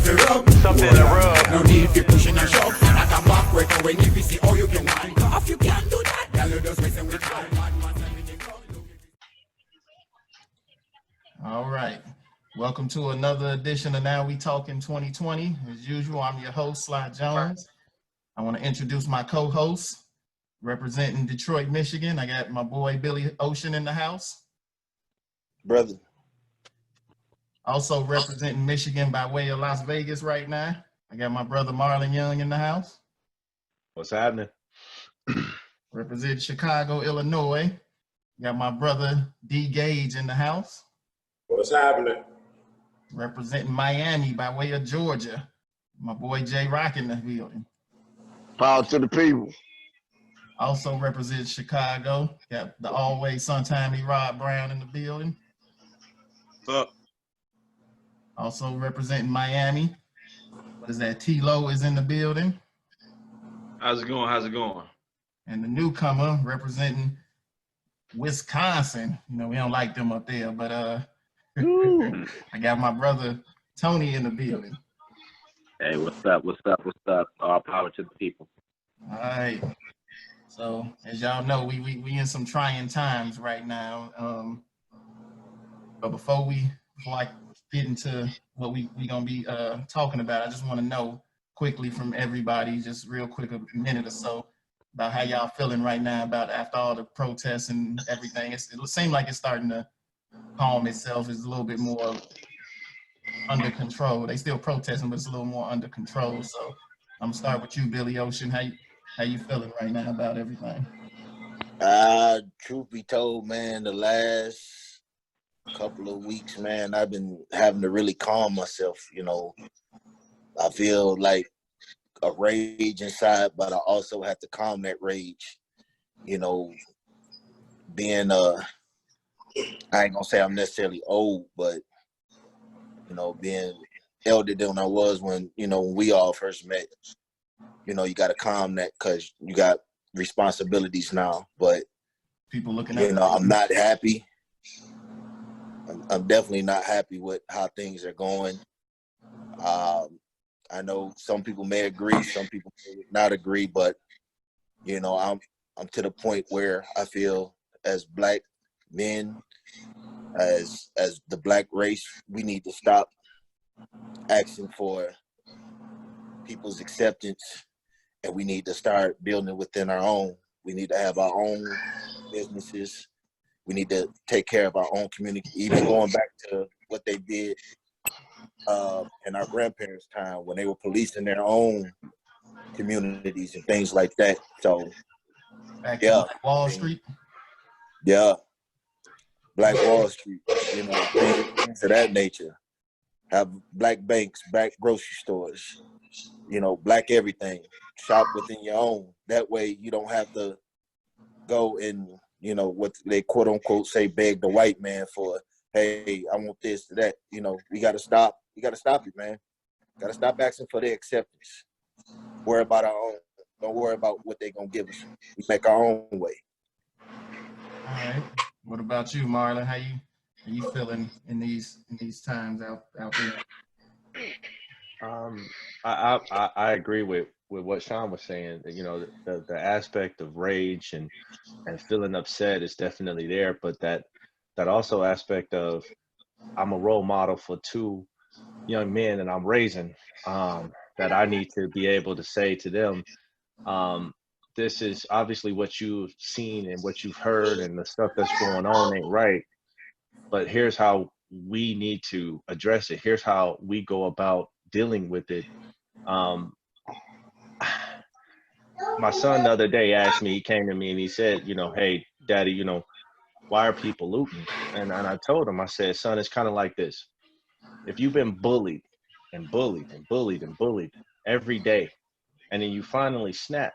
to rub. Something to rub. No need for pushing and shove. I come back quick when you see all you can wind off. You can't do that. Girl, you just messing with time. All right. Welcome to another edition of Now We Talking 2020. As usual, I'm your host, Sly Jones. I want to introduce my co-host, representing Detroit, Michigan. I got my boy Billy Ocean in the house. Brother. Also representing Michigan by way of Las Vegas right now, I got my brother Marlon Young in the house. What's happening? Representing Chicago, Illinois, got my brother D Gage in the house. What's happening? Representing Miami by way of Georgia, my boy J Rock in the building. Power to the people. Also representing Chicago, got the always sometime Rod Brown in the building. What's up? Also representing Miami, what is that? T-Lo is in the building. How's it going? How's it going? And the newcomer representing Wisconsin. You know, we don't like them up there, but I got my brother Tony in the building. Hey, what's up? What's up? What's up? All power to the people. All right. So as y'all know, we in some trying times right now. But before I get into what we gonna be talking about, I just want to know quickly from everybody, just real quick, a minute or so, about how y'all feeling right now about after all the protests and everything. It seems like it's starting to calm itself. It's a little bit more under control. They still protesting, but it's a little more under control. So I'm gonna start with you, Billy Ocean. How you feeling right now about everything? Truth be told, man, the last couple of weeks, man, I've been having to really calm myself. You know, I feel like a rage inside, but I also have to calm that rage. You know, being I ain't gonna say I'm necessarily old, but you know, being elder than I was when we all first met. You know, you got to calm that because you got responsibilities now. But people looking at I'm not happy. I'm definitely not happy with how things are going. I know some people may agree, some people may not agree, but I'm to the point where I feel as Black men, as the Black race, we need to stop asking for people's acceptance, and we need to start building within our own. We need to have our own businesses. We need to take care of our own community, even going back to what they did in our grandparents' time when they were policing their own communities and things like that. So, back to Wall Street. Yeah, Black Wall Street, things of that nature. Have Black banks, Black grocery stores, Black everything. Shop within your own. That way you don't have to go and, what they quote unquote say, beg the white man for, hey, I want this, that. We gotta stop. We gotta stop it, man. Gotta stop asking for their acceptance. Worry about our own. Don't worry about what they're gonna give us. We make our own way. All right. What about you, Marlon? How you feeling in these times out there? I agree with what Sean was saying. The aspect of rage and feeling upset is definitely there, but that also aspect of I'm a role model for two young men that I'm raising, that I need to be able to say to them, this is obviously what you've seen and what you've heard and the stuff that's going on ain't right, but here's how we need to address it. Here's how we go about dealing with it. My son the other day asked me, he came to me and he said, hey, Daddy, why are people looting? And I told him, I said, son, it's kind of like this. If you've been bullied and bullied and bullied and bullied every day, and then you finally snap,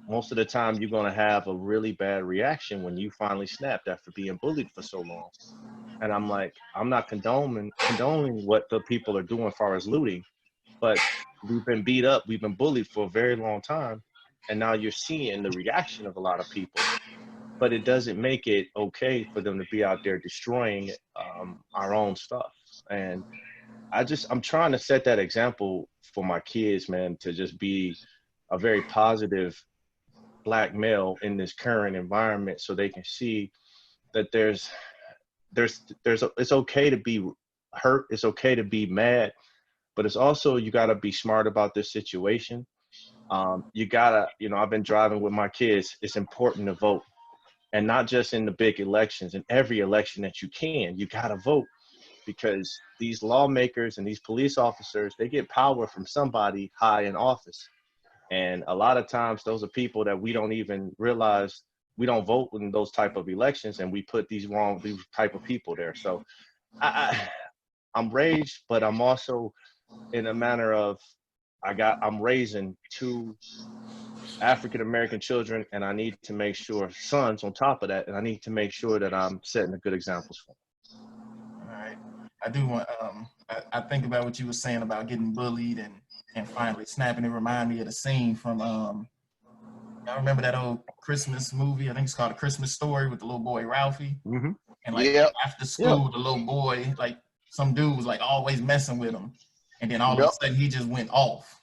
most of the time you're going to have a really bad reaction when you finally snapped after being bullied for so long. And I'm like, I'm not condoning what the people are doing as far as looting, but we've been beat up, we've been bullied for a very long time, and now you're seeing the reaction of a lot of people. But it doesn't make it okay for them to be out there destroying our own stuff. And I'm trying to set that example for my kids, man, to just be a very positive black male in this current environment, so they can see that it's okay to be hurt, it's okay to be mad, but it's also, you got to be smart about this situation. You gotta, I've been driving with my kids. It's important to vote, and not just in the big elections. In every election that you gotta vote, because these lawmakers and these police officers, they get power from somebody high in office. And a lot of times those are people that we don't even realize. We don't vote in those type of elections, and we put these type of people there. So I'm raged, but I'm also in a manner of, I'm raising 2 African-American children, and I need to make sure, sons on top of that, and I need to make sure that I'm setting the good examples for them. All right. I do want, I think about what you were saying about getting bullied and finally snapping. It reminded me of the scene from, I remember that old Christmas movie. I think it's called A Christmas Story, with the little boy Ralphie. Mm-hmm. And like Yep. after school, the little boy, like some dude was like always messing with him. And then all of a sudden he just went off.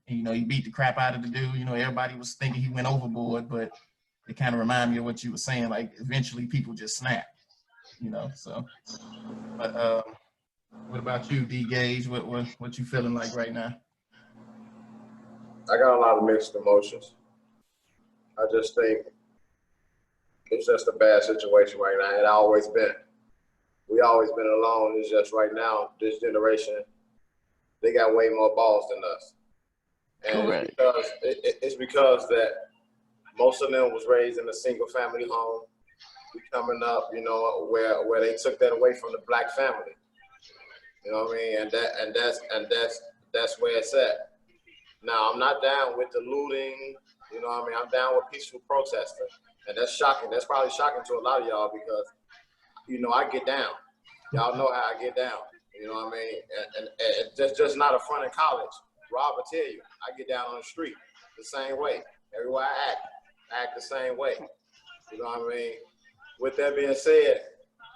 And, he beat the crap out of the dude. Everybody was thinking he went overboard, but it kind of reminded me of what you were saying. Like eventually people just snap, so. But what about you, D Gage? What you feeling like right now? I got a lot of mixed emotions. I just think it's just a bad situation right now. It always been. We always been alone. It's just right now, this generation, they got way more balls than us. And Correct. it's because that most of them was raised in a single family home. We coming up, where they took that away from the black family. You know what I mean? And that's where it's at. Now, I'm not down with the looting. You know what I mean? I'm down with peaceful protesting. And that's shocking. That's probably shocking to a lot of y'all because, I get down. Y'all know how I get down. You know what I mean? And just not a front in college. Rob will tell you, I get down on the street the same way. Everywhere I act the same way. You know what I mean? With that being said,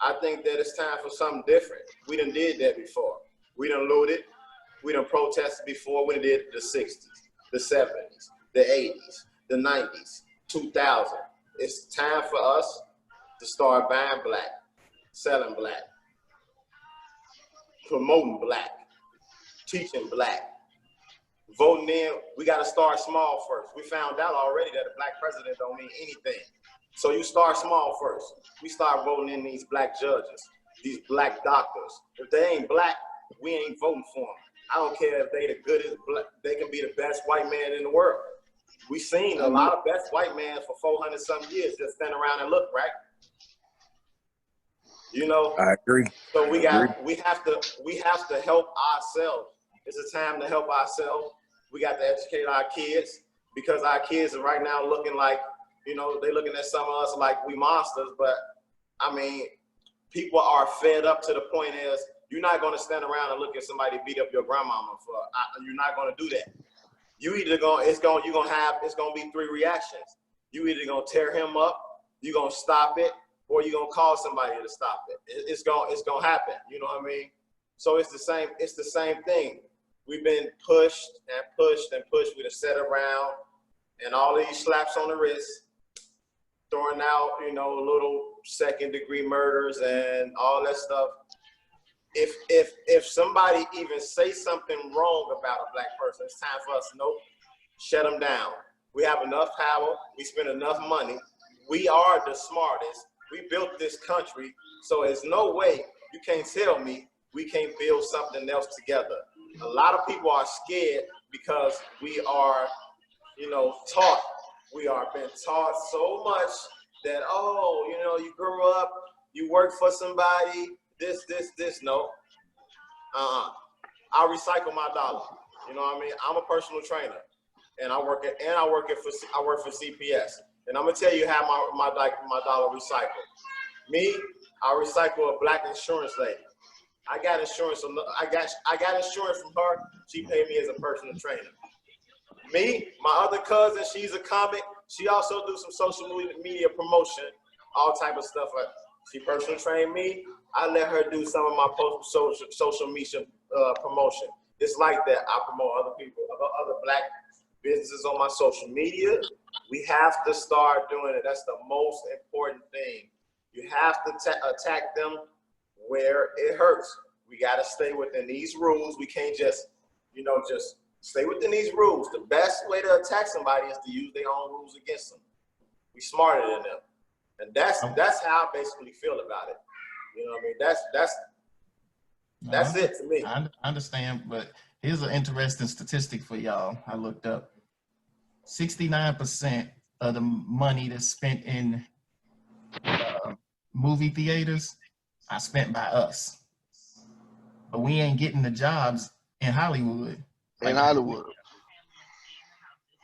I think that it's time for something different. We done did that before. We done looted. We done protested before. We done did the 60s, the 70s, the 80s, the 90s, 2000. It's time for us to start buying black, selling black, promoting black, teaching black, voting in. We got to start small first. We found out already that a black president don't mean anything. So you start small first. We start voting in these black judges, these black doctors. If they ain't black, we ain't voting for them. I don't care if they the goodest black, they can be the best white man in the world. We seen a lot of best white men for 400 some years just stand around and look, right? I agree. So we have to help ourselves. It's a time to help ourselves. We got to educate our kids because our kids are right now looking like, they're looking at some of us like we monsters, but I mean, people are fed up to the point is you're not going to stand around and look at somebody beat up your grandmama you're not going to do that. It's going to be 3 reactions. You either going to tear him up, you're going to stop it, or you're going to call somebody to stop it. It's going to happen. You know what I mean? So it's the same thing. We've been pushed and pushed and pushed. We done sat around and all these slaps on the wrist, throwing out, little second-degree murders and all that stuff. If somebody even say something wrong about a black person, it's time for us to shut them down. We have enough power. We spend enough money. We are the smartest. We built this country, so there's no way you can't tell me we can't build something else together. A lot of people are scared because we are, taught. We are being taught so much that, you grew up, you work for somebody, this. No. I recycle my dollar. You know what I mean? I'm a personal trainer, and I work for CPS. And I'm gonna tell you how my dollar recycled. Me, I recycle a black insurance lady. I got insurance. I got insurance from her. She paid me as a personal trainer. Me, my other cousin, she's a comic. She also do some social media promotion, all type of stuff. She personal trained me. I let her do some of my social media promotion. It's like that. I promote other people, other Black businesses on my social media. We have to start doing it. That's the most important thing. You have to attack them where it hurts. We got to stay within these rules. We can't just stay within these rules. The best way to attack somebody is to use their own rules against them. We smarter than them. And that's how I basically feel about it. You know what I mean? That's it to me. I understand, but here's an interesting statistic for y'all. I looked up 69% of the money that's spent in movie theaters are spent by us, but we ain't getting the jobs in Hollywood. You know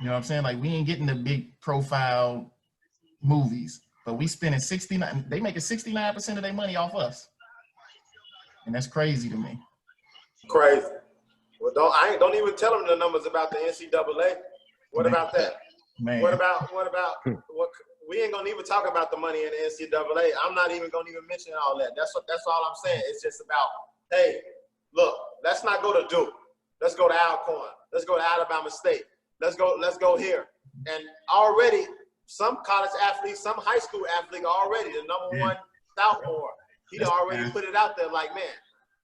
what I'm saying? Like, we ain't getting the big profile movies, but we spending 69. They making 69% of their money off us, and that's crazy to me. Crazy. Well, don't even tell them the numbers about the NCAA. What about that? Man. What about we ain't gonna even talk about the money in the NCAA. I'm not even gonna even mention all that. That's all I'm saying. It's just about, hey, look, let's not go to Duke. Let's go to Alcorn. Let's go to Alabama State. Let's go here. And already some college athletes, some high school athletes already the number one sophomore. He already put it out there like, man,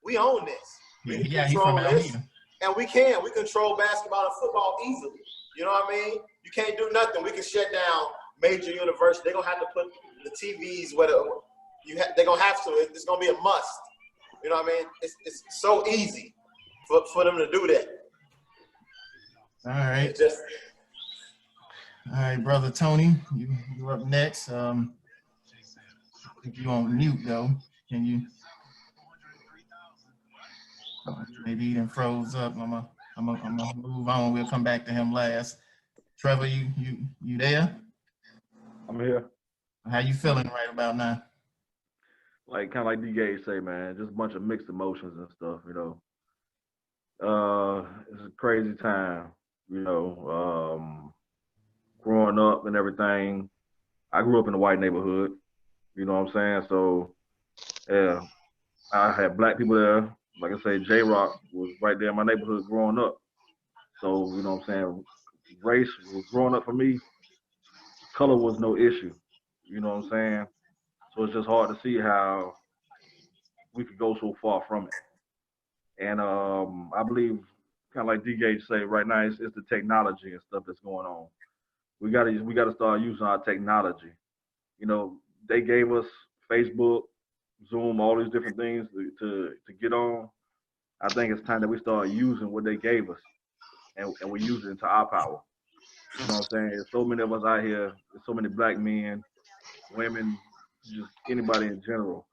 we own this. We can control this. And we control basketball and football easily. You know what I mean? You can't do nothing. We can shut down major universities. They're going to have to put the TVs where they're going to have to. It's going to be a must. You know what I mean? It's so easy for them to do that. All right. All right, brother Tony, you're up next. If you on mute though, can you? Maybe he done froze up. I'm gonna move on. We'll come back to him last. Trevor, you there? I'm here. How you feeling right about now? Like, kind of like D-Gage say, man, just a bunch of mixed emotions and stuff, you know. It's a crazy time, you know, growing up and everything. I grew up in a white neighborhood, you know what I'm saying? So, yeah, I had Black people there. Like I say, J-Rock was right there in my neighborhood growing up. So, you know what I'm saying? Race was growing up for me. Color was no issue, you know what I'm saying? So it's just hard to see how we could go so far from it. And I believe, kind of like D-Gage say, right now it's the technology and stuff that's going on. We gotta start using our technology. You know, they gave us Facebook, Zoom, all these different things to get on. I think it's time that we start using what they gave us, and we use it into our power. You know what I'm saying? There's so many of us out here. There's so many Black men, women, just anybody in general,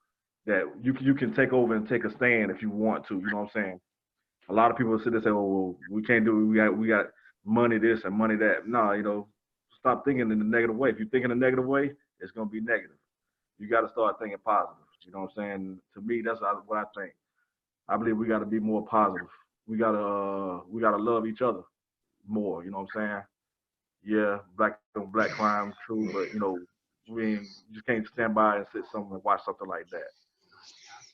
that you can take over and take a stand if you want to. You know what I'm saying? A lot of people sit there and say, "Oh, well, we can't do it. We got money this and money that." No, you know, stop thinking in the negative way. If you think in a negative way, it's gonna be negative. You got to start thinking positive. You know what I'm saying? To me, that's what I think. I believe we got to be more positive. We gotta love each other more. You know what I'm saying? Yeah, black crime, true, but you know, we just can't stand by and sit somewhere and watch something like that.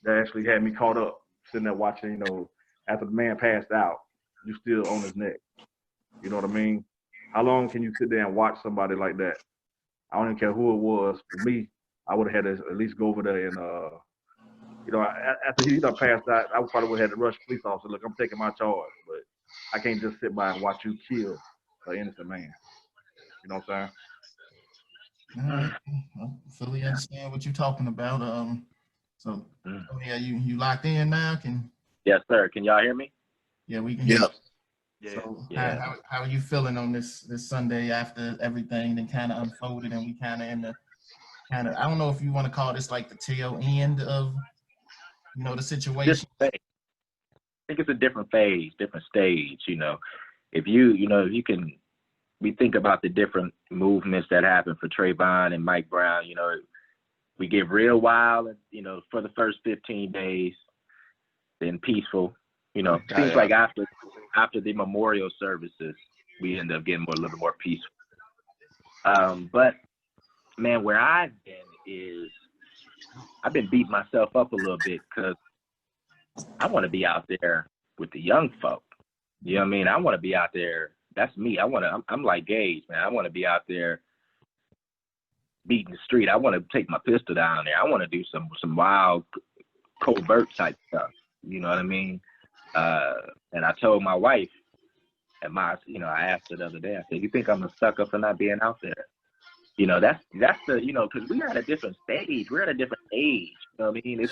That actually had me caught up sitting there watching. You know, after the man passed out, you still on his neck. You know what I mean? How long can you sit there and watch somebody like that? I don't even care who it was. For me, I would have had to at least go over there and, you know, after he done passed out, I probably would have had to rush police officer. Look, I'm taking my charge, but I can't just sit by and watch you kill an innocent man. You know what I'm saying? All right. I fully understand what you're talking about. So yeah, you locked in now? Yes, sir. Can y'all hear me? Yeah, we can hear you. Yeah. So Yeah. how are you feeling on this Sunday after everything that kind of unfolded and we kind of in the I don't know if you want to call this like the tail end of, you know, the situation. I think it's a different phase, different stage. You know, if we think about the different movements that happened for Trayvon and Mike Brown. You know, we get real wild, you know, for the first 15 days, then peaceful. You know, seems like after the memorial services, we end up getting a little more peaceful. But man, where I've been is I've been beating myself up a little bit because I want to be out there with the young folk. You know what I mean? I want to be out there. That's me. I'm like Gage, man. I want to be out there beating the street. I want to take my pistol down there. I want to do some wild, covert type stuff. You know what I mean? And I told my wife, and I asked her the other day, I said, you think I'm a sucker for not being out there? You know, that's the, you know, because we're at a different stage. We're at a different age. You know what I mean?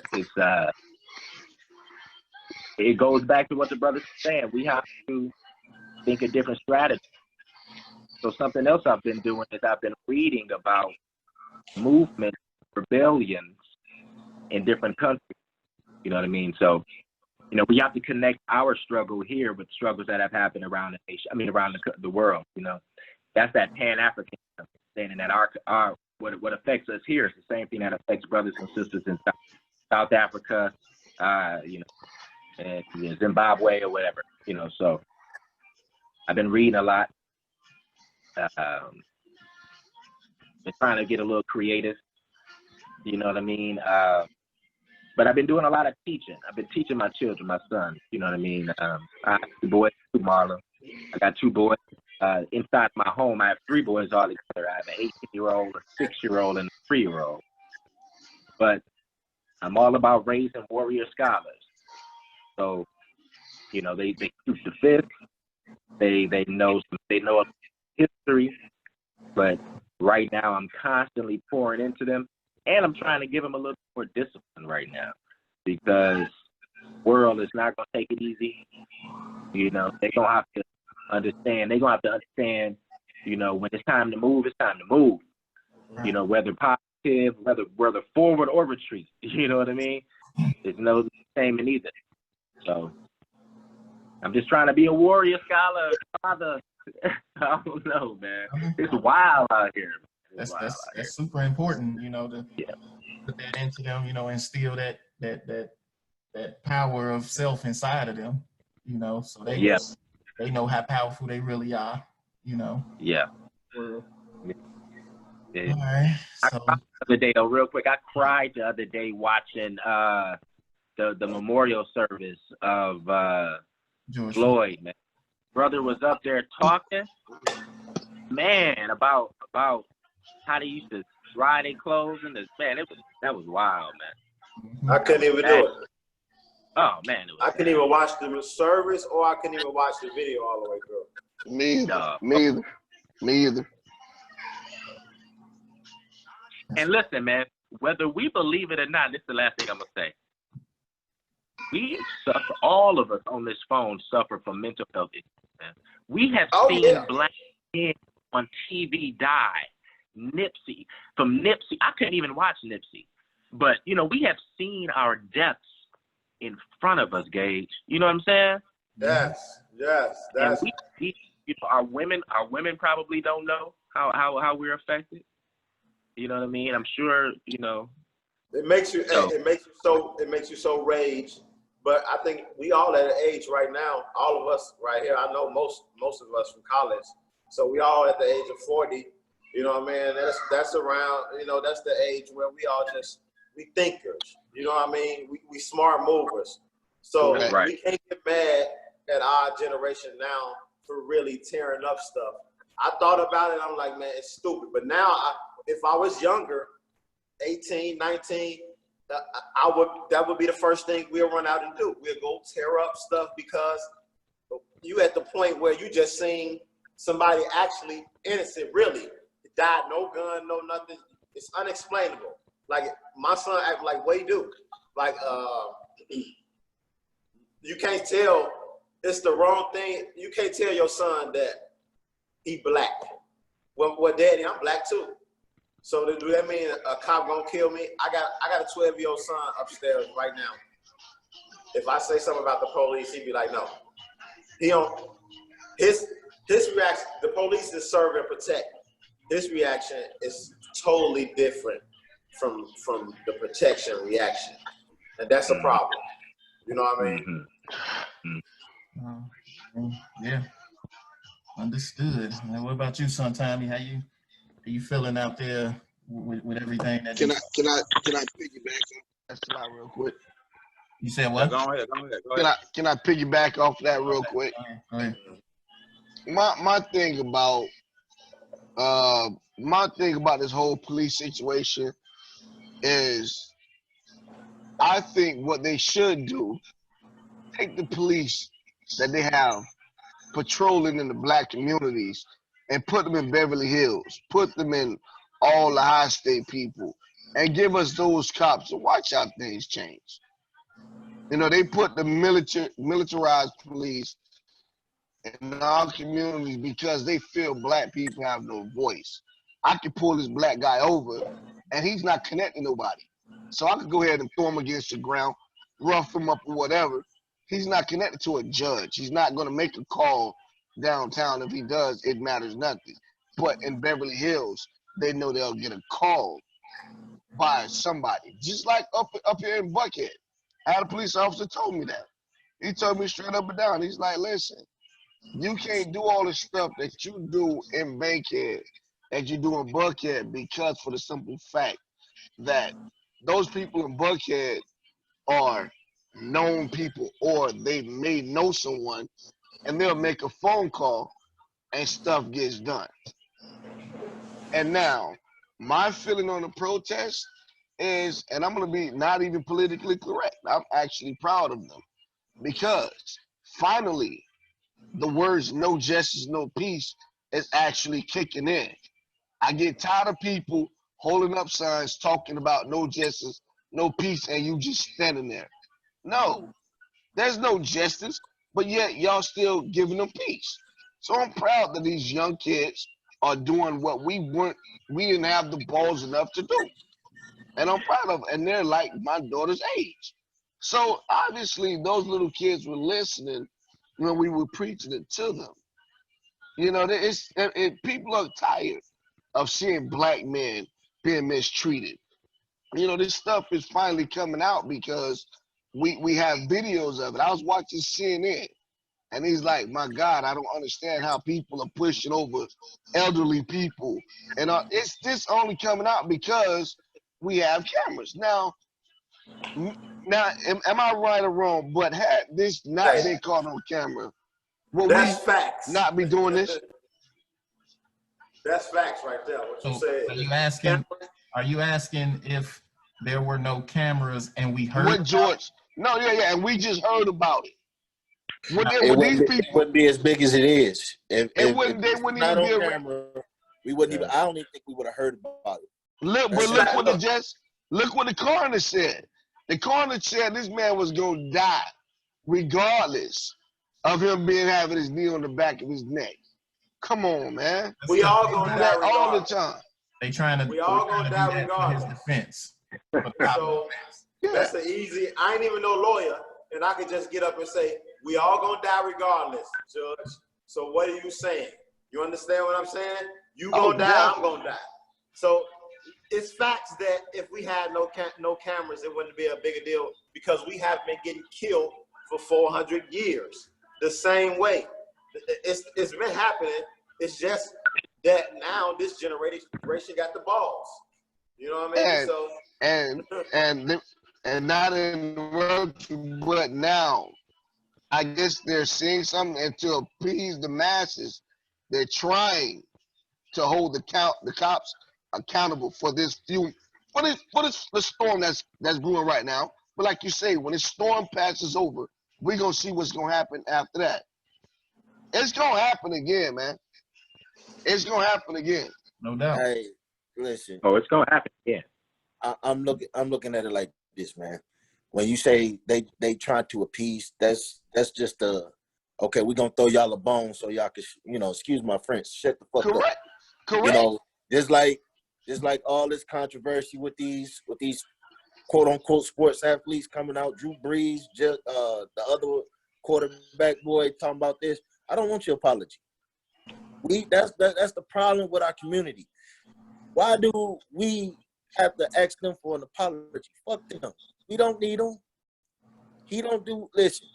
It goes back to what the brother's saying. We have to think of different strategies. So something else I've been doing is I've been reading about movements, rebellions in different countries. You know what I mean? So, you know, we have to connect our struggle here with struggles that have happened around the nation. I mean, around the world. You know, that's that Pan-African understanding that our what affects us here is the same thing that affects brothers and sisters in South Africa, you know, and Zimbabwe or whatever. You know, so I've been reading a lot. Been trying to get a little creative. You know what I mean? But I've been doing a lot of teaching. I've been teaching my children, my sons. You know what I mean? I have 2 boys, 2 Marlon. I got 2 boys. Inside my home, I have 3 boys all together. I have an 18-year-old, a 6-year-old, and a 3-year-old. But I'm all about raising warrior scholars. So, you know, they shoot the fifth. They know history. But right now, I'm constantly pouring into them. And I'm trying to give them a little more discipline right now, because the world is not going to take it easy. You know, they're going to have to understand. They're going to have to understand, you know, when it's time to move, it's time to move. You know, whether positive, whether forward or retreat. You know what I mean? There's no shame in either. So I'm just trying to be a warrior scholar, father. I don't know, man. It's wild out here. That's super important, you know, to put that into them, you know, instill that power of self inside of them, you know, so they know how powerful they really are, you know. Yeah. All right. So the other day, though, real quick, I cried the other day watching the memorial service of George Floyd, man. Brother was up there talking, man, about how they used to dry their clothes, and that was wild, man. I couldn't even do it. Oh man, I couldn't even watch the service, or I couldn't even watch the video all the way through. Me either. And listen, man, whether we believe it or not, this is the last thing I'm gonna say. We suffer, all of us on this phone suffer from mental health issues, man. We have seen black men on TV die. Nipsey, I couldn't even watch Nipsey, but you know, we have seen our deaths in front of us, Gage. You know what I'm saying? Yes. And we you know, our women probably don't know how we're affected. You know what I mean? I'm sure, you know. It makes you so rage. But I think we all at an age right now, all of us right here, I know most of us from college. So we all at the age of 40. You know what I mean? That's around, you know, that's the age where we all we thinkers. You know what I mean? We smart movers. So we can't get mad at our generation now for really tearing up stuff. I thought about it, I'm like, man, it's stupid. But now, if I was younger, 18, 19, that would be the first thing we'll run out and do. We'll go tear up stuff, because you at the point where you just seen somebody actually innocent, really. Died, no gun, no nothing. It's unexplainable. Like, my son act like Way do. Like, you can't tell, it's the wrong thing. You can't tell your son that he black. Well, daddy, I'm black too. So do that mean a cop gonna kill me? I got a 12-year-old son upstairs right now. If I say something about the police, he'd be like, no. He don't. His reaction, the police is serve and protect. His reaction is totally different from the protection reaction, and that's a problem. You know what I mean? Yeah, understood. And what about you, son Tommy? How you feeling out there with everything that Can they, I piggyback on that slide real quick? you said Yeah, what? go ahead. Go ahead. Can I piggyback off that real quick? Go ahead. My thing about this whole police situation is, I think what they should do, take the police that they have patrolling in the black communities and put them in Beverly Hills, put them in all the high state people, and give us those cops to watch how things change. You know, they put the militarized police in our communities because they feel black people have no voice. I could pull this black guy over and he's not connecting nobody. So I could go ahead and throw him against the ground, rough him up or whatever. He's not connected to a judge. He's not going to make a call downtown. If he does, it matters nothing. But in Beverly Hills, they know they'll get a call by somebody. Just like up here in Buckhead. I had a police officer told me that. He told me straight up and down. He's like, listen, you can't do all the stuff that you do in Bankhead, that you do in Buckhead, because for the simple fact that those people in Buckhead are known people, or they may know someone, and they'll make a phone call and stuff gets done. And now, my feeling on the protest is, and I'm going to be not even politically correct, I'm actually proud of them, because finally, the words "no justice, no peace" is actually kicking in. I get tired of people holding up signs talking about no justice, no peace, and you just standing there. No, there's no justice, but yet y'all still giving them peace. So I'm proud that these young kids are doing what we didn't have the balls enough to do. And I'm proud of it. And they're like my daughter's age. So obviously those little kids were listening when we were preaching it to them. You know, people are tired of seeing black men being mistreated. You know, this stuff is finally coming out because we have videos of it. I was watching CNN, and he's like, my God, I don't understand how people are pushing over elderly people. And it's this only coming out because we have cameras. Now, am I right or wrong? But had this not been caught on camera, would we facts. not be doing this? That's facts right there. What you So said. are you asking if there were no cameras and we heard What George? No, yeah, and we just heard about it. It wouldn't be as big as it is. If they wouldn't even be on camera, we wouldn't even. I don't even think we would have heard about it. Look what the coroner said. The coroner said this man was gonna die, regardless of him having his knee on the back of his neck. Come on, man. We all gonna die all the time. They trying to. We all gonna die regardless. For his defense. So that's the easy. I ain't even no lawyer, and I could just get up and say, we all gonna die regardless, Judge. So what are you saying? You understand what I'm saying? You gonna die, I'm gonna die. So it's facts that if we had no cameras, it wouldn't be a bigger deal, because we have been getting killed for 400 years the same way. It's been happening. It's just that now this generation got the balls. You know what I mean? And not interrupt you, but now I guess they're seeing something, and to appease the masses, they're trying to hold the cops accountable for the storm that's brewing right now. But like you say, when this storm passes over, we're gonna see what's gonna happen after that. It's gonna happen again, man. It's gonna happen again. No doubt. Hey, listen. Oh, it's gonna happen again. I'm looking at it like this, man. When you say they try to appease, that's just okay, we're gonna throw y'all a bone so y'all can, excuse my French, shut the fuck up. Correct. Just like all this controversy with these quote unquote sports athletes coming out, Drew Brees, just the other quarterback boy talking about this. I don't want your apology. That's the problem with our community. Why do we have to ask them for an apology? Fuck them. We don't need them. He don't do. Listen,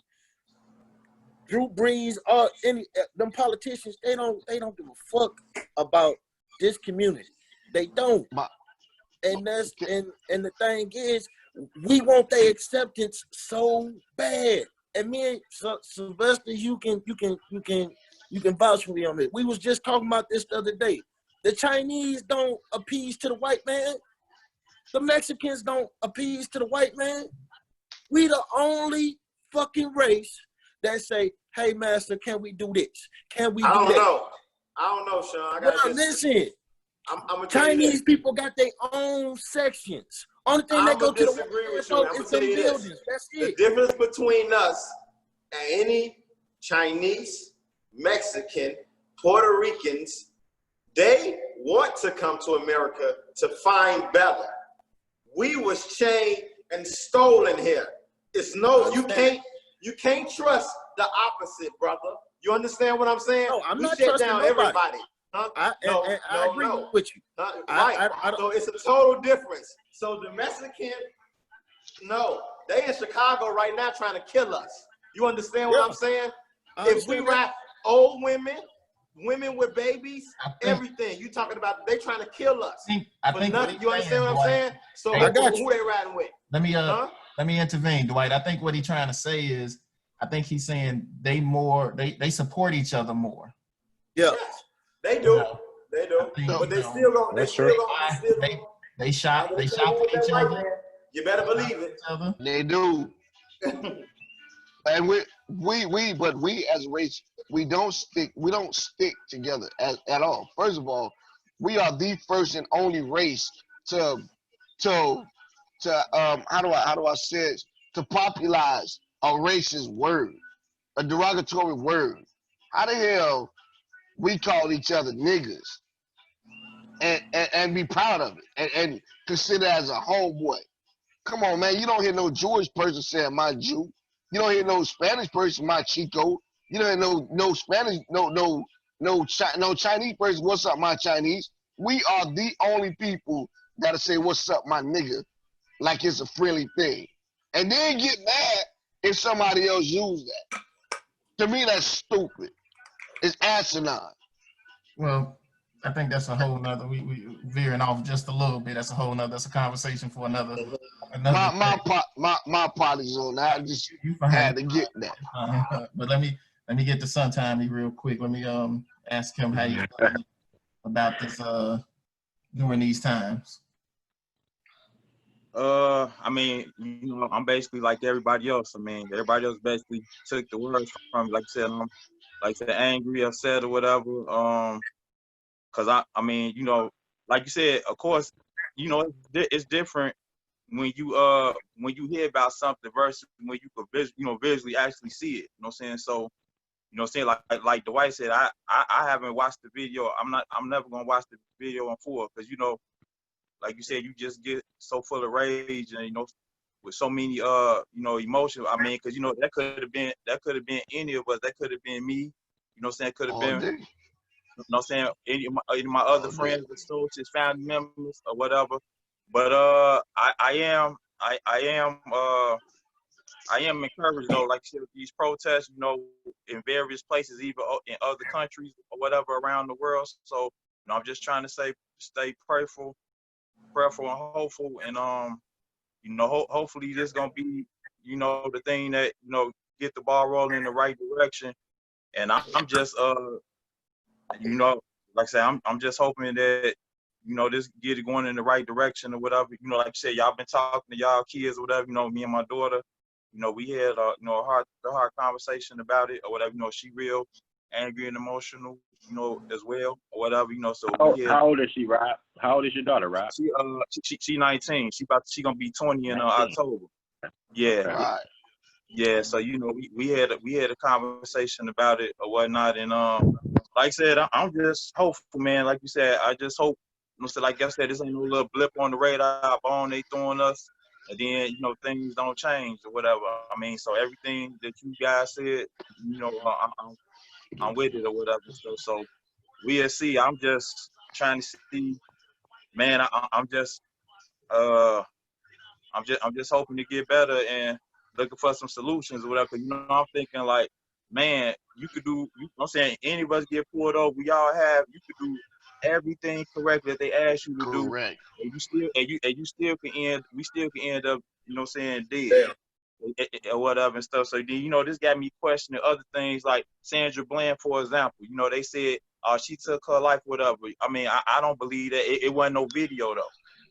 Drew Brees or them politicians, they don't give a fuck about this community. They don't. and the thing is, we want their acceptance so bad. And me and Sylvester, you can vouch for me on it. We was just talking about this the other day. The Chinese don't appease to the white man. The Mexicans don't appease to the white man. We the only fucking race that say, "Hey, master, can we do this? Can we do that?" I don't know, Sean. Listen. I'm Chinese people got their own sections. Only thing they go to the is some buildings. That's it. The difference between us and any Chinese, Mexican, Puerto Ricans, they want to come to America to find better. We was chained and stolen here. It's no, you can't trust the opposite, brother. You understand what I'm saying? No, I'm we not shut trusting down nobody. Everybody. Huh? I agree with you. Right. So it's a total difference. So the Mexican, no, they in Chicago right now trying to kill us. You understand what I'm saying? If we rap old women with babies, everything. You talking about they trying to kill us. I think you understand what I'm saying? So I got who they riding with? Let me intervene, Dwight. I think what he's trying to say is, I think he's saying they support each other more. Yeah. Yes, they do. They do. But they still going. They shop for each other. You better believe it. They do. And we as a race, we don't stick together at all. First of all, we are the first and only race to how do I say it, to popularize a racist word, a derogatory word. How the hell we call each other niggas and be proud of it and consider as a homeboy? Come on, man. You don't hear no Jewish person saying my Jew. You don't hear no Spanish person my Chico. You don't hear no Spanish, no Chinese person, what's up, my Chinese. We are the only people that'll say what's up, my nigga, like it's a friendly thing. And then get mad if somebody else use that. To me, that's stupid. It's asinine. Well, I think that's a whole nother, we veering off just a little bit. That's a whole nother, that's a conversation for another. My party's on that. I just had to get that. But let me get to Sometime real quick. Let me ask him how you feel about this during these times. I mean, you know, I'm basically like everybody else. I mean, everybody else basically took the words from, like I said, angry, upset, or whatever. Cause I mean, you know, like you said, of course, you know, it's different when you hear about something versus when you could visually actually see it. You know what I'm saying? So, you know what I'm saying, like Dwight said, I haven't watched the video. I'm never gonna watch the video in full, because, you know, like you said, you just get so full of rage and, you know, with so many you know, emotions. I mean, because, you know, that could have been any of us. That could have been me. You know what I'm saying? Could have been. Day. You know what I'm saying? Any of my other friends, associates, family members, or whatever. But I am encouraged, though, like you said, with these protests, you know, in various places, even in other countries or whatever around the world. So, you know, I'm just trying to stay prayerful and hopeful, and you know, hopefully this gonna be, you know, the thing that, you know, get the ball rolling in the right direction. And I'm just you know, like I said, I'm just hoping that, you know, this get it going in the right direction or whatever. You know, like you said, y'all been talking to y'all kids or whatever. You know, me and my daughter, you know, we had you know, a hard conversation about it or whatever. You know, she real angry and emotional, you know, as well or whatever. You know, so how old is she, Rob? How old is your daughter, Rob? She 19. She gonna be 20 in October. Yeah. Right. Yeah, so, you know, we had a conversation about it or whatnot, and like I said, I'm just hopeful, man. Like you said, I just hope, you know, so like I said, this ain't no little blip on the radar bone they throwing us, and then, you know, things don't change or whatever. I mean, so everything that you guys said, you know, I'm with it or whatever. So we'll see. I'm just trying to see, man. I'm just hoping to get better and looking for some solutions or whatever. 'Cause, you know, I'm thinking like, man, you could do, you know what I'm saying, any of us get pulled over, we all have, you could do everything correct that they ask you to do, Correct. and you still can end up, you know, saying dead or whatever and stuff. So then, you know, this got me questioning other things like Sandra Bland, for example. You know, they said she took her life, whatever. I mean, I don't believe that. It wasn't no video though.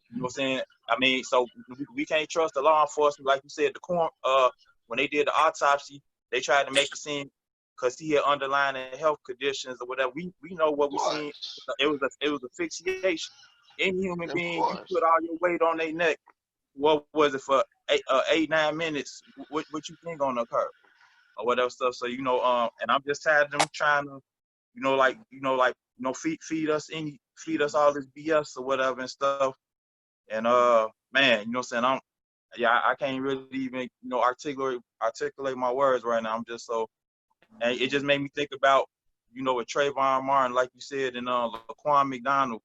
You know what I'm saying? I mean, so we can't trust the law enforcement. Like you said, when they did the autopsy, they tried to make it seem because he had underlying health conditions or whatever. We know what we seen. It was asphyxiation. Any human being, you put all your weight on their neck. What was it for 8-9 minutes? What you think gonna occur or whatever stuff? So, you know, and I'm just tired of them trying to, feed us all this BS or whatever and stuff. And man, you know what I'm saying? I can't really even, you know, articulate my words right now. I'm just so, and it just made me think about, you know, with Trayvon Martin, like you said, and Laquan McDonald,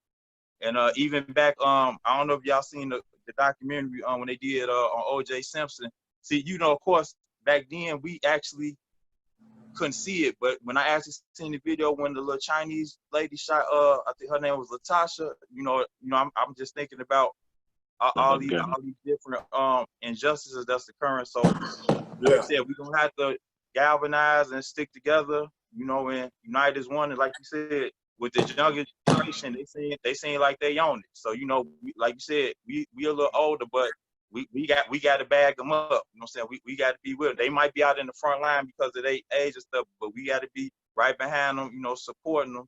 and even back, I don't know if y'all seen the documentary when they did on O.J. Simpson. See, you know, of course, back then we actually couldn't see it, but when I actually seen the video when the little Chinese lady shot, I think her name was Latasha. You know, I'm just thinking about all these different injustices that's occurring. So, like I said, we're gonna have to galvanize and stick together, you know, and unite as one. And like you said, with the younger generation, they seem like they own it. So, you know, like you said, we a little older, but we got to bag them up. You know what I'm saying? We got to be with them. They might be out in the front line because of their age and stuff, but we got to be right behind them, you know, supporting them,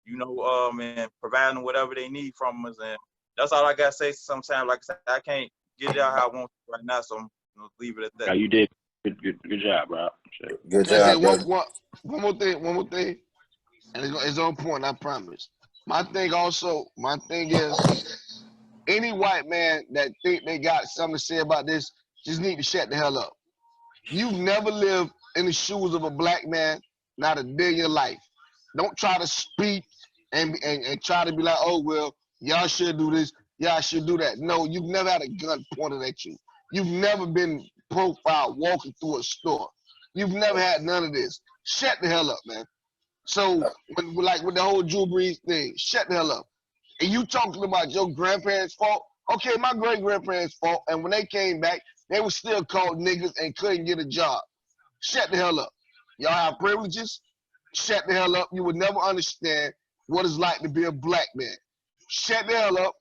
you know, and providing them whatever they need from us. And that's all I got to say sometimes. Like I said, I can't get it out how I want to right now, so I'm going to leave it at that. No, you did. Good job, bro. Good job. One more thing. And it's on point, I promise. My thing is, any white man that think they got something to say about this just need to shut the hell up. You've never lived in the shoes of a black man, not a day in your life. Don't try to speak and try to be like, oh, well, y'all should do this, y'all should do that. No, you've never had a gun pointed at you. You've never been profiled walking through a store. You've never had none of this. Shut the hell up, man. So, with the whole Drew Brees thing, shut the hell up. And you talking about your grandparents' fault? Okay, my great-grandparents' fault, and when they came back, they were still called niggas and couldn't get a job. Shut the hell up. Y'all have privileges? Shut the hell up. You would never understand what it's like to be a black man. Shut the hell up.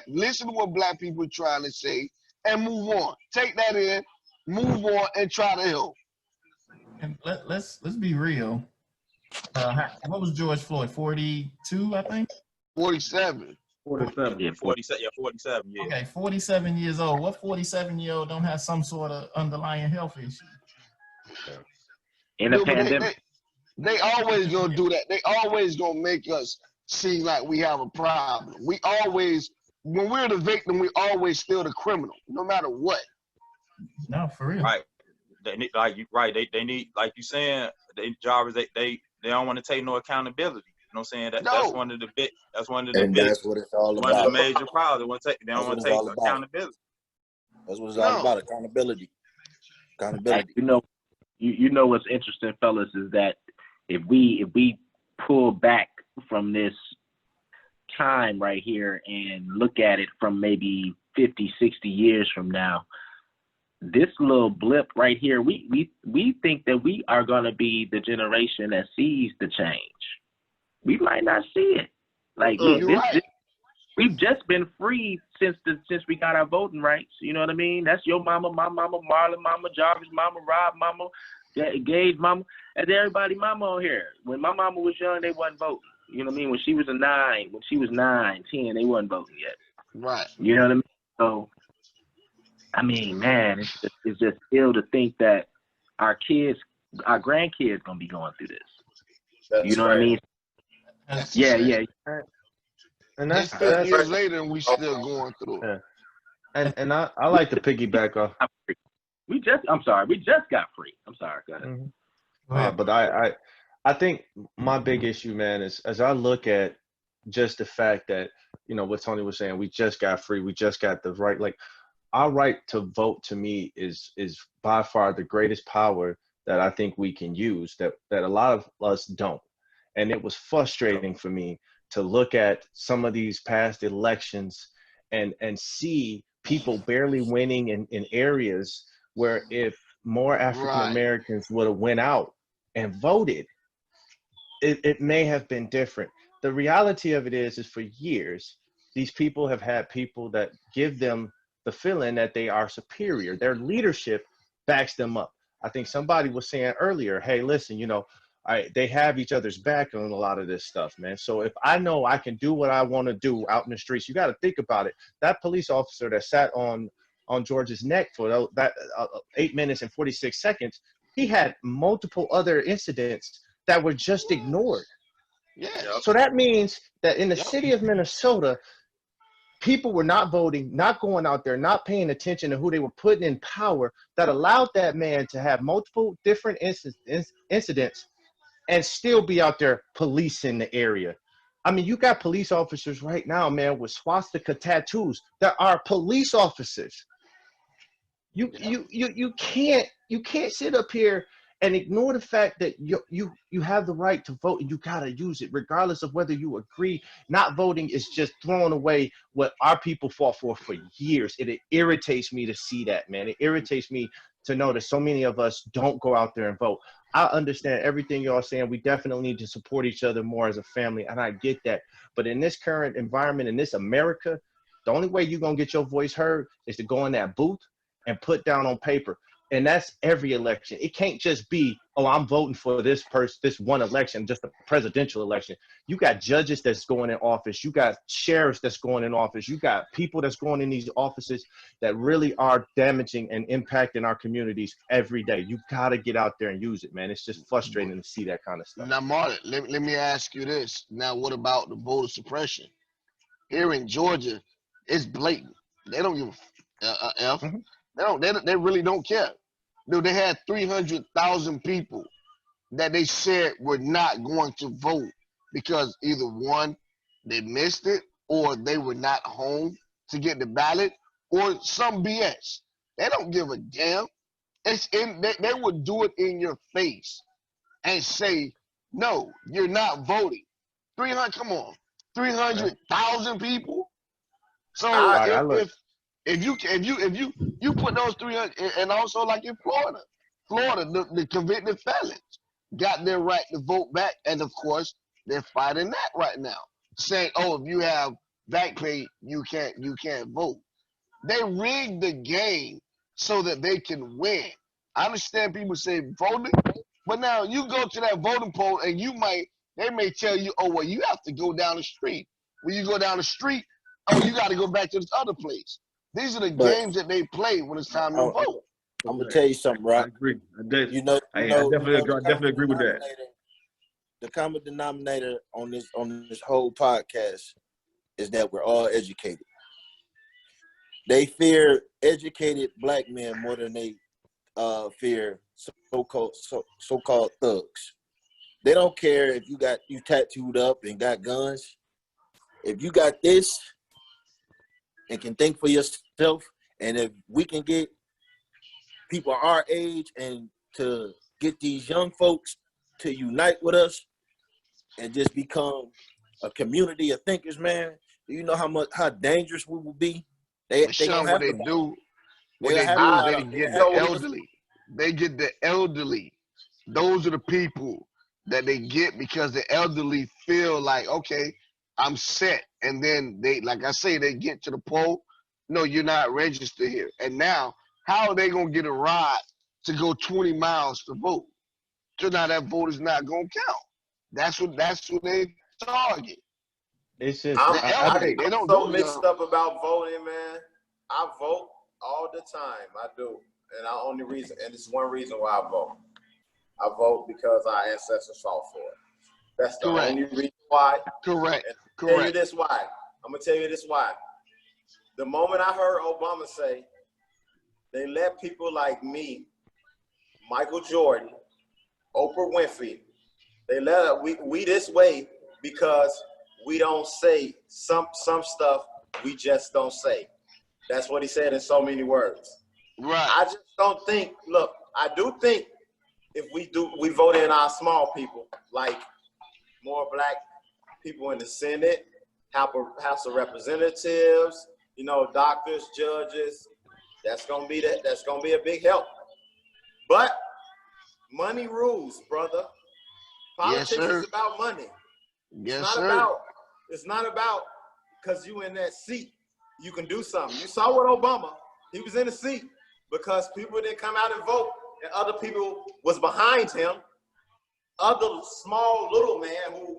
Listen to what black people are trying to say, and move on. Take that in, move on, and try to help. And let's be real. What was George Floyd? 42, I think. 47. 47. Yeah, 47. Yeah, 47. Yeah. Okay, 47 years old. What 47-year-old don't have some sort of underlying health issue? In a pandemic. They always gonna do that. They always gonna make us seem like we have a problem. When we're the victim, we always still the criminal, no matter what. No, for real. Right. They need, They need, like you saying, Jarvis. They don't want to take no accountability. You know what I'm saying? That's one of the big. That's one of the And big. that's what it's all One about. of the major problems. They don't want to take accountability. That's what it's all about. Accountability. You know what's interesting, fellas, is that if we pull back from this time right here and look at it from maybe 50, 60 years from now, this little blip right here, we think that we are going to be the generation that sees the change. We might not see it. Like, we've just been free since we got our voting rights. You know what I mean? That's your mama, my mama, Marlon mama, Jarvis mama, Rob mama, Gage mama, and everybody mama on here. When my mama was young, they wasn't voting. You know what I mean? When she was 9, 10, they wasn't voting yet. Right. You know what I mean? So, I mean, man, it's just ill to think that our grandkids gonna be going through this. You know what I mean? Yeah. And that's 50 years later, and we still going through it. Yeah. And I like to piggyback off. We just got free. I'm sorry. Go ahead. But I think my big issue, man, is as I look at just the fact that, you know, what Tony was saying, we just got free, we just got the right, like, our right to vote, to me, is by far the greatest power that I think we can use that a lot of us don't. And it was frustrating for me to look at some of these past elections and see people barely winning in areas where if more African Right. Americans would have went out and voted, it may have been different. The reality of it is for years, these people have had people that give them the feeling that they are superior. Their leadership backs them up. I think somebody was saying earlier, hey, listen, they have each other's back on a lot of this stuff, man. So if I know I can do what I want to do out in the streets, you got to think about it. That police officer that sat on George's neck for that 8 minutes and 46 seconds, he had multiple other incidents that were just ignored. Yeah. So that means that in the city of Minnesota, people were not voting, not going out there, not paying attention to who they were putting in power, that allowed that man to have multiple different incidents and still be out there policing the area. I mean, you got police officers right now, man, with swastika tattoos that are police officers. You can't sit up here and ignore the fact that you have the right to vote and you gotta use it, regardless of whether you agree. Not voting is just throwing away what our people fought for years. It irritates me to see that, man. It irritates me to know that so many of us don't go out there and vote. I understand everything y'all saying. We definitely need to support each other more as a family, and I get that. But in this current environment, in this America, the only way you're gonna get your voice heard is to go in that booth and put down on paper. And that's every election. It can't just be, oh, I'm voting for this person, this one election, just a presidential election. You got judges that's going in office. You got sheriffs that's going in office. You got people that's going in these offices that really are damaging and impacting our communities every day. You got to get out there and use it, man. It's just frustrating to see that kind of stuff. Now, Martin, let me ask you this. Now, what about the voter suppression? Here in Georgia, it's blatant. They don't give a F. They really don't care. Dude, they had 300,000 people that they said were not going to vote because either one, they missed it, or they were not home to get the ballot, or some BS. They don't give a damn. They would do it in your face and say, no, you're not voting. 300,000 people. So if you put those 300, and also like in Florida, the convicted felons got their right to vote back, and of course they're fighting that right now, saying, oh, if you have back pay, you can't vote. They rigged the game so that they can win. I understand people say voting, but now you go to that voting poll and they may tell you, oh, well, you have to go down the street. When you go down the street, oh, you got to go back to this other place. These are the games that they play when it's time to vote. I'm gonna tell you something, right? I agree. I definitely agree with that. The common denominator on this whole podcast is that we're all educated. They fear educated black men more than they fear so-called thugs. They don't care if you tattooed up and got guns. If you got this and can think for yourself, and if we can get people our age and to get these young folks to unite with us and just become a community of thinkers, man, do you know how dangerous we will be? They get the elderly. They get the elderly. Those are the people that they get because the elderly feel like, okay, I'm set. And then they, like I say, they get to the poll. No, you're not registered here. And now, how are they going to get a ride to go 20 miles to vote? So now that vote is not going to count. That's what they target. It's just, I'm so mixed up about voting, man. I vote all the time. I do. And it's one reason why I vote. I vote because our ancestors fought for it. That's the only reason why. Correct. I'm gonna tell you this why. The moment I heard Obama say, they let people like me, Michael Jordan, Oprah Winfrey, they let we this way because we don't say some stuff we just don't say. That's what he said in so many words. Right. I just don't think, look, I do think if we vote in our small people, like more black people in the Senate, House of Representatives, you know, doctors, judges. That's gonna be a big help. But money rules, brother. Politics Yes, sir. is about money. Yes, sir. It's not about because you in that seat, you can do something. You saw what Obama, he was in the seat because people didn't come out and vote, and other people was behind him. Other small little man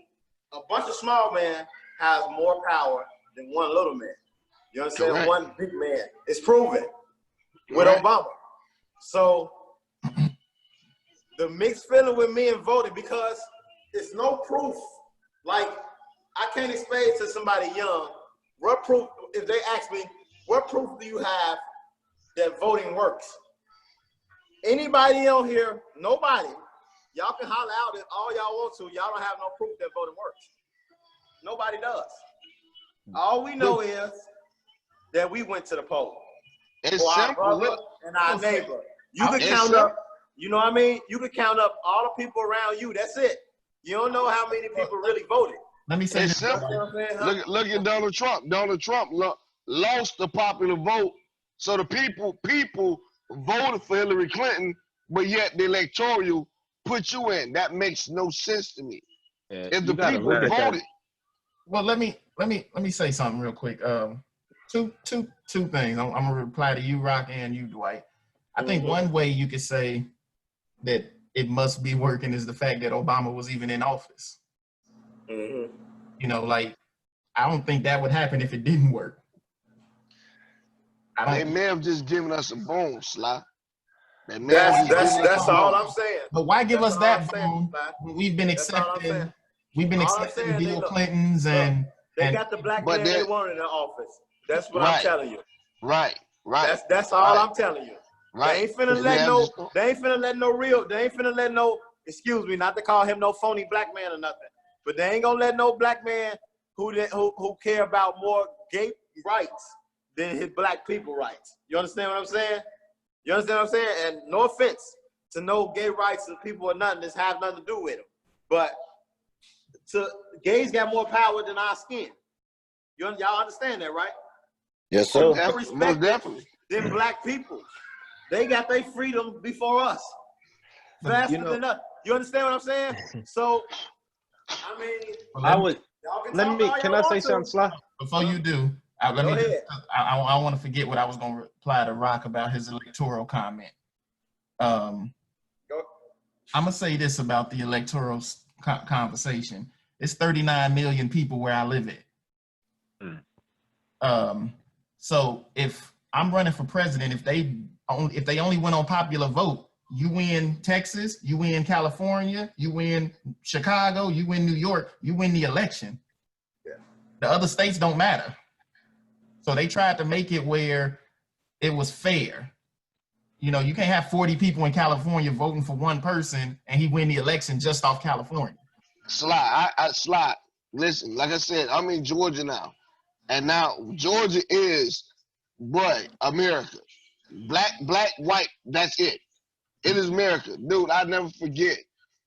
a bunch of small men has more power than one little man. You understand? Correct. One big man. It's proven with Correct. Obama. So the mixed feeling with me and voting because it's no proof. Like, I can't explain to somebody young, what proof, if they ask me, what proof do you have that voting works? Anybody on here, nobody, y'all can holler out if all y'all want to, y'all don't have no proof that voting works. Nobody does. All we know is that we went to the poll. It's For our simple. brother Look, and our neighbor. You can It's count simple. up, you know what I mean? You can count up all the people around you. That's it. You don't know how many people really voted. Let me say It's this. simple. You know what I'm saying, huh? Look at Donald Trump. Donald Trump lost the popular vote, so the people voted for Hillary Clinton, but yet the electoral put you in. That makes no sense to me. Yeah, If you the gotta people look at that. voted, Well, let me say something real quick. Two things. I'm gonna reply to you, Rock, and you, Dwight. I think one way you could say that it must be working is the fact that Obama was even in office. Mhm. You know, like, I don't think that would happen if it didn't work. they may have just given us a bone, Sly. They may have just given us That's a all bone. I'm saying. But why give That's us all that I'm saying, bone Sly. when we've been That's all I'm accepting saying. Bill All I'm saying, they look- Clintons and They got the black But man they that- want in the office. That's what I'm Right. telling you. Right. That's all Right. I'm telling you. Right. They ain't finna let no, excuse me, not to call him no phony black man or nothing, but they ain't gonna let no black man who care about more gay rights than his black people rights. You understand what I'm saying? You understand what I'm saying? And no offense to no gay rights of people or nothing, this have nothing to do with them. But gays got more power than our skin. Y'all understand that, right? Yes, sir. Most definitely. Them black people, they got their freedom before us, faster than us. You understand what I'm saying? So, I mean, I would y'all can let talk me. all Can y'all I say want something, to. Sly? before you do, I want to forget what I was going to reply to Rock about his electoral comment. I'm going to say this about the electoral conversation. It's 39 million people where I live at. So if I'm running for president, if they only went on popular vote, you win Texas, you win California, you win Chicago, you win New York, you win the election. Yeah. The other states don't matter. So they tried to make it where it was fair. You know, you can't have 40 people in California voting for one person and he win the election just off California. Sly, Sly, listen, like I said, I'm in Georgia now. And now Georgia is what? America. Black, white, that's it. It is America. Dude, I never forget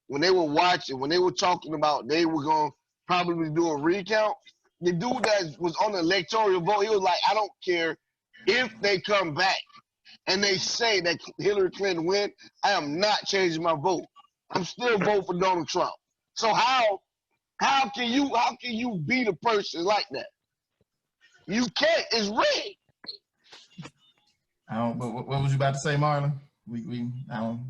when they were watching, when they were talking about they were going to probably do a recount, the dude that was on the electoral vote, he was like, I don't care if they come back and they say that Hillary Clinton win, I am not changing my vote. I'm still voting for Donald Trump. So how can you beat a person like that? You can't. It's rigged. But what was you about to say, Marlon? We're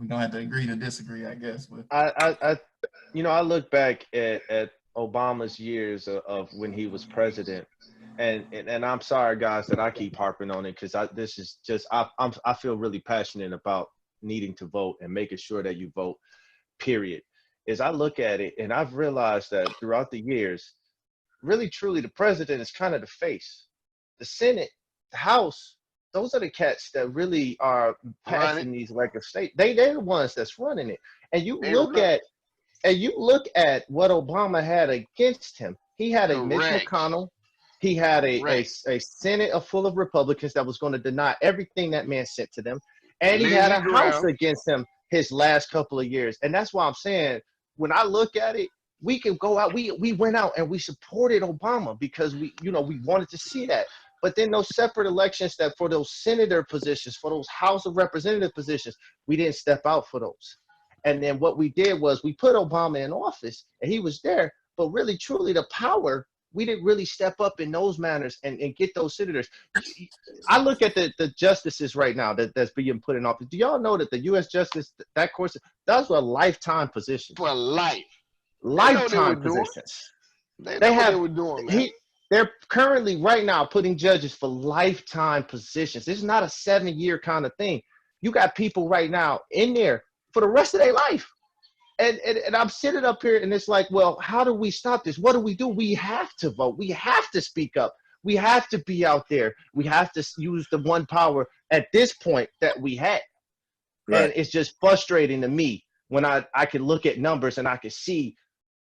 gonna have to agree to disagree, I guess. But I look back at Obama's years of when he was president, and I'm sorry, guys, that I keep harping on it because I feel really passionate about needing to vote and making sure that you vote. Period. As I look at it, and I've realized that throughout the years, really truly, the president is kind of the face. The Senate, the House, those are the cats that really are passing these elective states. They're the ones that's running it. And you look at what Obama had against him. He had a Mitch McConnell. He had a Senate full of Republicans that was going to deny everything that man sent to them. And he had a House against him his last couple of years. And that's why I'm saying, when I look at it, we can go out. We went out and we supported Obama because we wanted to see that. But then those separate elections that for those senator positions, for those House of Representative positions, we didn't step out for those. And then what we did was we put Obama in office and he was there, but really truly the power, we didn't really step up in those manners and get those senators. I look at the justices right now that's being put in office. Do y'all know that the U.S. Justice, that course, those were lifetime positions. For life. Lifetime positions. They have, what they were doing, man. They're currently right now putting judges for lifetime positions. This is not a 7-year kind of thing. You got people right now in there for the rest of their life. And I'm sitting up here and it's like, well, how do we stop this? What do? We have to vote. We have to speak up. We have to be out there. We have to use the one power at this point that we had. Right. And it's just frustrating to me when I can look at numbers and I can see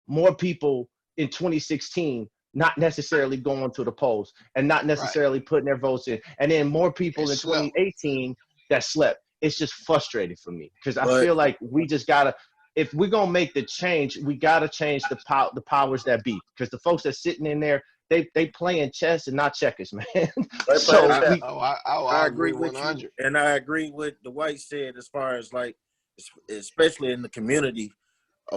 more people in 2016 not necessarily going to the polls and not necessarily putting their votes in. And then more people in 2018 that slept. It's just frustrating for me because I feel like we just got to, if we're going to make the change, we got to change the powers that be, because the folks that's sitting in there, they playing chess and not checkers, man. So I agree with you. And I agree with the White said as far as like, especially in the community,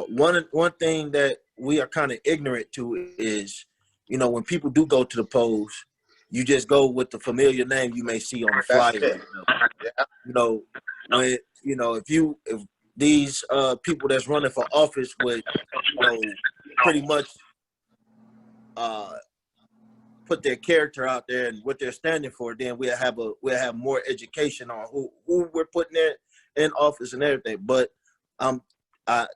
one thing that we are kind of ignorant to is, when people do go to the polls, you just go with the familiar name you may see on the flyer. If these people that's running for office would, pretty much put their character out there and what they're standing for, then we'll have more education on who we're putting in office and everything. But I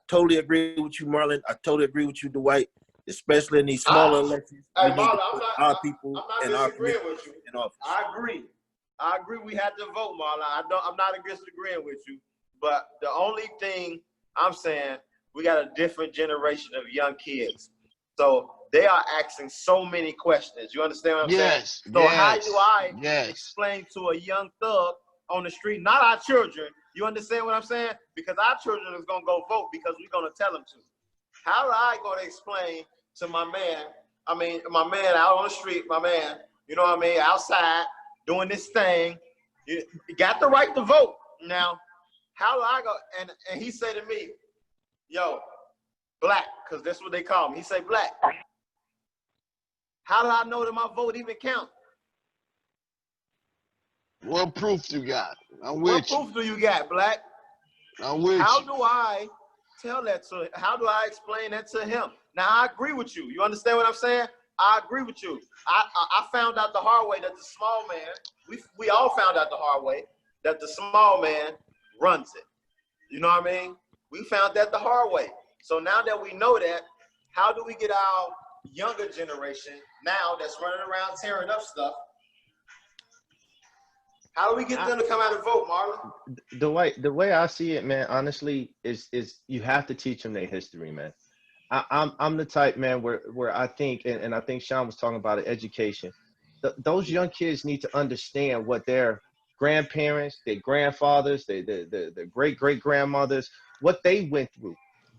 totally agree with you, Marlon. I totally agree with you, Dwight. Especially in these smaller elections, we need to put our people in our community in office. I agree. We have to vote, Marlon. I'm not against agreeing with you, but the only thing I'm saying, we got a different generation of young kids, so they are asking so many questions. You understand what I'm saying? So how do I explain to a young thug on the street, not our children? You understand what I'm saying? Because our children is gonna go vote because we're gonna tell them to. How am I going to explain to my man out on the street, outside doing this thing, you got the right to vote. Now, how do I go? And he said to me, yo, black, because that's what they call me. He said, black. How do I know that my vote even count? What proof you got? What proof do you got, black? I'm with How you. do I tell that to him? How do I explain that to him? Now, I agree with you. You understand what I'm saying? I agree with you. I found out the hard way that the small man, we all found out the hard way that the small man runs it. You know what I mean? We found that the hard way. So now that we know that, how do we get our younger generation now that's running around tearing up stuff? How do we get them to come out and vote, Marlon? The way I see it, man, honestly, is you have to teach them their history, man. I'm the type, man, where I think, and I think Sean was talking about it, education. Those young kids need to understand what their grandparents, their grandfathers, their great-great-grandmothers, what they went through,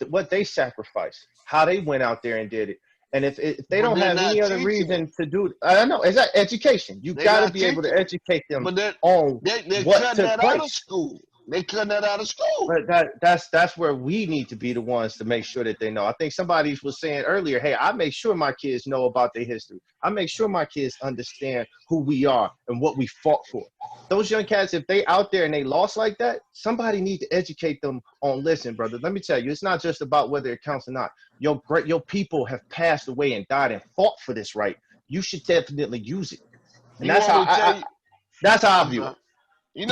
what they sacrificed, how they went out there and did it. And if they don't have any other reason to do it, I know, it's that education. You got to be able to educate them on what took place. Out of school. They cut that out of school. But that's where we need to be the ones to make sure that they know. I think somebody was saying earlier, hey, I make sure my kids know about their history. I make sure my kids understand who we are and what we fought for. Those young cats, if they out there and they lost like that, somebody need to educate them on, listen, brother, let me tell you, it's not just about whether it counts or not. Your people have passed away and died and fought for this right. You should definitely use it. And that's how I view it. When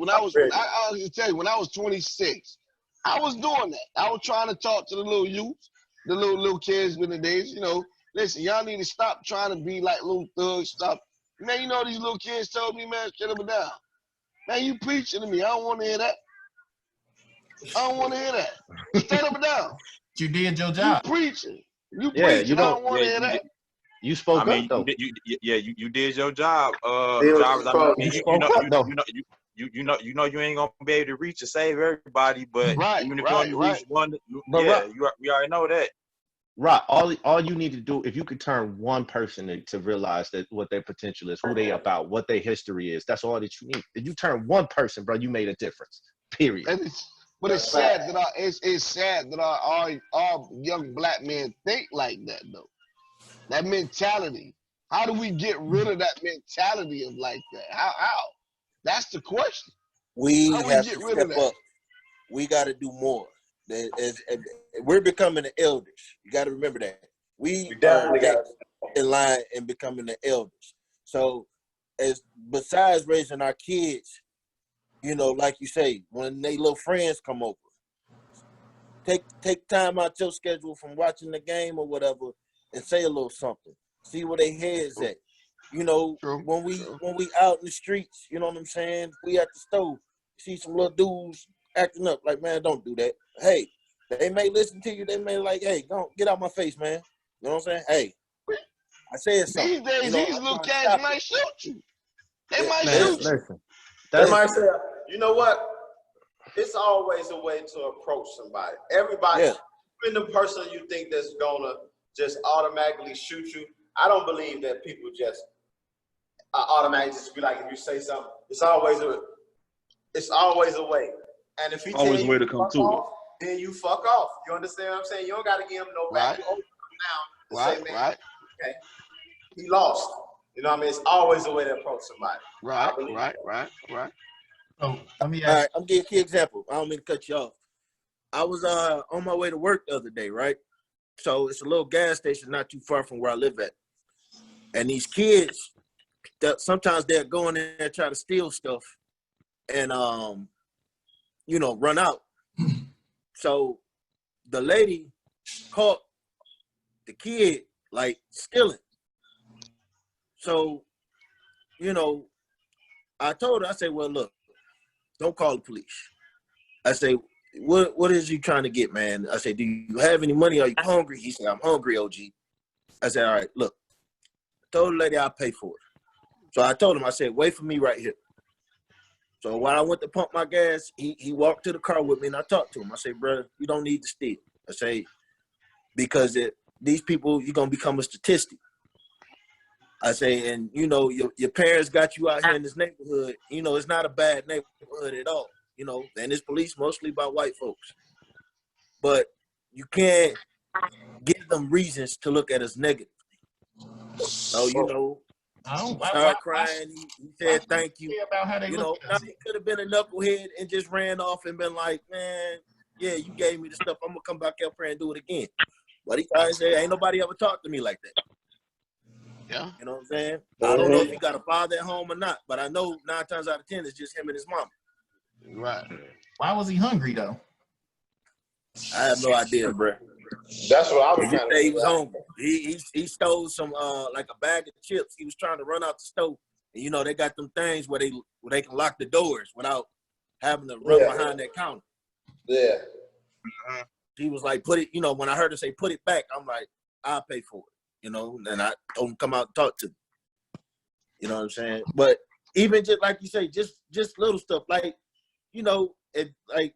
I was 26, I was doing that. I was trying to talk to the little youth, the little kids in the days, listen, y'all need to stop trying to be like little thugs. Stop. Man, these little kids told me, man, shut them down. Man, you preaching to me. I don't want to hear that. Straight up and down. You did your job. You preaching. You preaching. I don't want to hear that. You spoke up, though. You did your job. you know you ain't gonna be able to reach or save everybody, but Right, even if right, you only reach right. one, But yeah, we already know that. Right. All you need to do, if you could turn one person to realize that what their potential is, who they about, what their history is, that's all that you need. If you turn one person, bro, you made a difference. Period. But it's sad that it's sad that our young black men think like that though. That mentality. How do we get rid of that mentality of like that? How? That's the question. We How we have get to rid of step that? up. We got to do more. We're becoming the elders. You got to remember that. We are next in line and becoming the elders. So, besides raising our kids, you know, like you say, when they little friends come over, take time out your schedule from watching the game or whatever, and say a little something. See where their heads at. You know, when we out in the streets, you know what I'm saying? We at the stove, see some little dudes acting up, like, man, don't do that. Hey, they may listen to you. They may like, hey, don't get out my face, man. You know what I'm saying? Hey, I said something. These days, you know, these I'm little trying to cats stop might it. shoot you. They might Man, shoot you. Listen, They might say, you know what? It's always a way to approach somebody. Everybody, even the person you think that's gonna just automatically shoot you, I don't believe that people just automatically just be like, if you say something, it's always a way. And if he tell Always a you way to come fuck to off, then you fuck off. You understand what I'm saying? You don't gotta give him no back. You open him now and say, man, okay, he lost. You know what I mean? It's always a way to approach somebody. Right. So let me All ask. right, I'm giving a key example. I don't mean to cut you off. I was on my way to work the other day, right? So it's a little gas station not too far from where I live at. And these kids, sometimes they're going in there try to steal stuff and you know, run out. So the lady caught the kid like stealing. So, you know, I told her, I said, well, look, don't call the police. I say, what is you trying to get, man? I said, do you have any money? Are you hungry? He said, I'm hungry, OG. I said, all right, look, I told the lady I'll pay for it. So I told him, I said, wait for me right here. So while I went to pump my gas, he walked to the car with me and I talked to him. I said, brother, you don't need to steal. I say, because these people, you're going to become a statistic. I say, and you know, your parents got you out here in this neighborhood. You know, it's not a bad neighborhood at all. You know, and it's policed mostly by white folks. But you can't give them reasons to look at us negatively. So, you know, started crying. He said thank you. You know, now he could have been a knucklehead and just ran off and been like, man, yeah, you gave me the stuff. I'm going to come back up here and do it again. But he tried to say, ain't nobody ever talked to me like that. Yeah. You know what I'm saying? I don't know if he got a father at home or not, but I know 9 times out of 10 it's just him and his mama. Right. Why was he hungry though? I have no idea, bro. That's what I was He trying to say he figure was out. hungry. He stole some like a bag of chips. He was trying to run out the stove. And you know, they got them things where they can lock the doors without having to run behind that counter. Yeah. He was like, put it, you know, when I heard her say put it back, I'm like, I'll pay for it. You know, and I told him come out and talk to me. You know what I'm saying? But even just like you say, just little stuff like, you know, like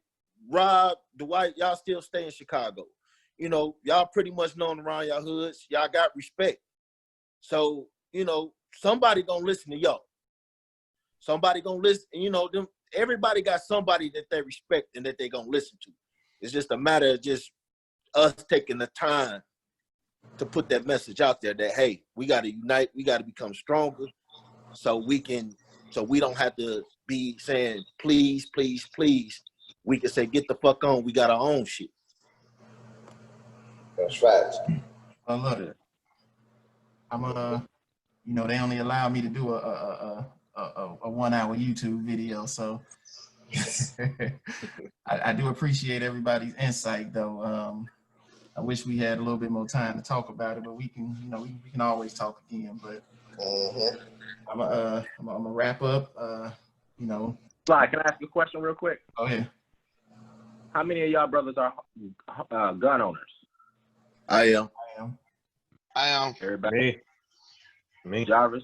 Rob, Dwight, y'all still stay in Chicago. You know, y'all pretty much known around y'all hoods. Y'all got respect. So, you know, somebody gonna listen to y'all. Somebody gonna listen. You know, everybody got somebody that they respect and that they gonna listen to. It's just a matter of just us taking the time to put that message out there that, hey, we got to unite, we got to become stronger so we don't have to be saying, please, please, please. We can say, get the fuck on, we got our own shit. That's facts. I love it. I'm you know, they only allow me to do a 1 hour YouTube video, so I do appreciate everybody's insight though. I wish we had a little bit more time to talk about it, but we can, you know, we can always talk again. But I'm gonna wrap up. You know. Sly, can I ask you a question real quick? Go ahead. How many of y'all brothers are gun owners? I am. I am. Everybody. Me. Jarvis.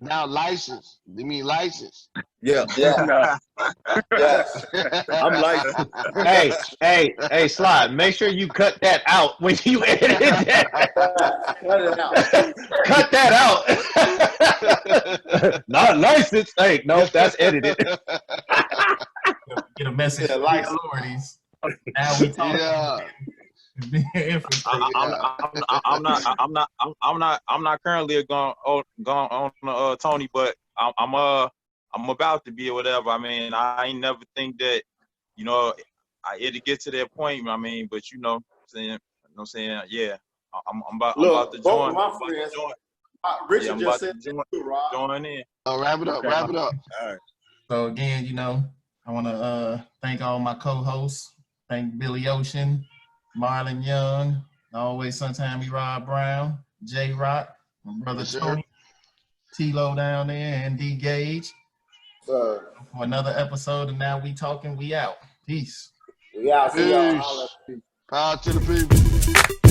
Now license. You mean license? Yeah. Yeah. Yes. I'm licensed. Hey, Slide, make sure you cut that out when you edit that. Cut it out. Cut that out. Not licensed. Hey, no, that's edited. Get a message Yeah, to the license. authorities. Now we talking. Yeah. I'm not currently gone on Tony, but I'm about to be or whatever. I mean, I ain't never think that, you know, it'll get to that point. I mean, but you know, what I'm saying, yeah, I'm about to Look, both join. of my friends. Richard I'm just about to said too, Rob. join in. Oh, wrap it up. Wrap it up. All right. So again, you know, I want to thank all my co-hosts. Thank Billy Ocean, Marlon Young, always sometime Rob Brown, J Rock, my brother Yes, sir. Tony, T-Lo down there, and D Gage Sir. for another episode. And now we talking. We out. Peace. We out. See y'all. Peace. Holla. Power to the people.